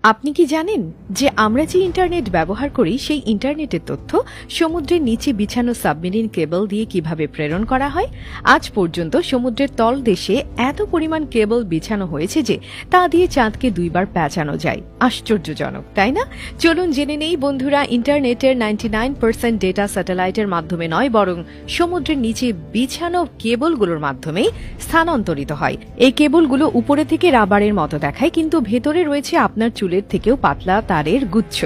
আপনি কি জানেন যে আমরা যে ইন্টারনেট ব্যবহার করি সেই ইন্টারনেটের তথ্য সমুদ্রের নিচে বিছানো সাবমেরিন কেবল দিয়ে কিভাবে প্রেরণ করা হয়? আজ পর্যন্ত সমুদ্রের তলদেশে এত পরিমাণ কেবল বিছানো হয়েছে যে তা দিয়ে চাঁদকে দুইবার পেঁচানো যায়। আশ্চর্যজনক, তাই না? চলুন জেনে নেই বন্ধুরা, ইন্টারনেটের 99% ডেটা স্যাটেলাইটের মাধ্যমে নয়, বরং সমুদ্রের নিচে বিছানো কেবলগুলোর মাধ্যমেই স্থানান্তরিত হয়। এই কেবলগুলো উপরে থেকে রাবারের মতো দেখায়, কিন্তু ভেতরে রয়েছে আপনার চুলের থেকেও পাতলা তারের গুচ্ছ।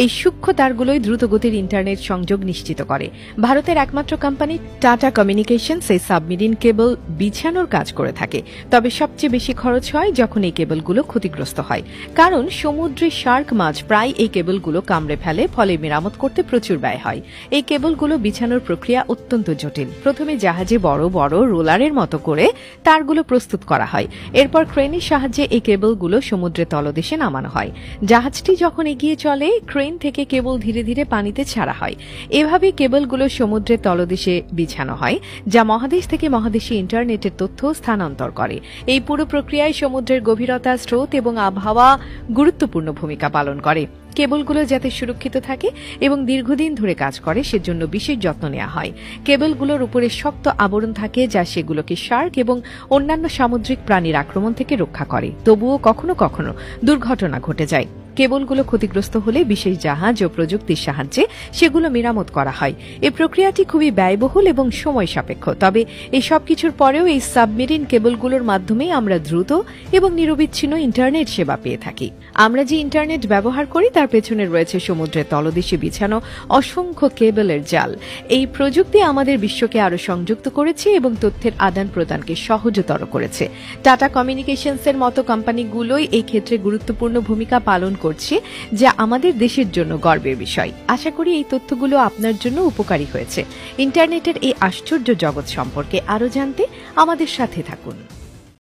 এই সূক্ষ্ম তারগুলোই দ্রুতগতির ইন্টারনেট সংযোগ নিশ্চিত করে। ভারতের একমাত্র কোম্পানি টাটা কমিউনিকেশনস এই সাবমেরিন কেবল বিছানোর কাজ করে থাকে। তবে সবচেয়ে বেশি খরচ হয় যখন এই কেবলগুলো ক্ষতিগ্রস্ত হয়, কারণ সমুদ্রে শার্ক মাছ প্রায় এই কেবলগুলো কামড়ে ফেলে, ফলে মেরামত করতে প্রচুর ব্যয় হয়। এই কেবলগুলো বিছানোর প্রক্রিয়া অত্যন্ত জটিল। প্রথমে জাহাজে বড় বড় রোলারের মতো করে তারগুলো প্রস্তুত করা হয়। এরপর ক্রেনের সাহায্যে এই কেবলগুলো সমুদ্রের তলদেশে নামানো হয়। জাহাজটি যখন এগিয়ে চলে, ক্রেন থেকে কেবল ধীরে ধীরে পানিতে ছাড়া হয়। এভাবে কেবলগুলো সমুদ্রের তলদেশে বিছানো হয়, যা মহাদেশ থেকে মহাদেশে ইন্টারনেটের তথ্য স্থানান্তর করে। এই পুরো প্রক্রিয়ায় সমুদ্রের গভীরতা, স্রোত এবং আবহাওয়া গুরুত্বপূর্ণ ভূমিকা পালন করে। কেবলগুলো যাতে সুরক্ষিত থাকে এবং দীর্ঘদিন ধরে কাজ করে সেজন্য বিশেষ যত্ন নেওয়া হয়। কেবলগুলোর উপরে শক্ত আবরণ থাকে, যা সেগুলোকে শার্ক এবং অন্যান্য সামুদ্রিক প্রাণীর আক্রমণ থেকে রক্ষা করে। তবুও কখনো কখনো দুর্ঘটনা ঘটে যায়। কেবলগুলো ক্ষতিগ্রস্ত হলে বিশেষ জাহাজ ও প্রযুক্তির সাহায্যে সেগুলো মেরামত করা হয়। এই প্রক্রিয়াটি খুবই ব্যয়বহুল এবং সময় সাপেক্ষ। তবে এই সব কিছুর পরেও এই সাবমেরিন কেবলগুলোর মাধ্যমে আমরা দ্রুত এবং নিরবিচ্ছিন্ন ইন্টারনেট সেবা পেয়ে থাকি। আমরা যে ইন্টারনেট ব্যবহার করি তার পেছনে রয়েছে সমুদ্রের তলদেশে বিছানো অসংখ্য কেবলের জাল। এই প্রযুক্তি আমাদের বিশ্বকে আরো সংযুক্ত করেছে এবং তথ্যের আদান প্রদানকে সহজতর করেছে। টাটা কমিউনিকেশনসের মতো কোম্পানিগুলোই এই ক্ষেত্রে গুরুত্বপূর্ণ ভূমিকা পালন করছে, যা আমাদের দেশের জন্য গর্বের বিষয়। আশা করি এই তথ্যগুলো আপনার জন্য উপকারী হয়েছে। ইন্টারনেটের এই আশ্চর্য জগৎ সম্পর্কে আরো জানতে আমাদের সাথে থাকুন।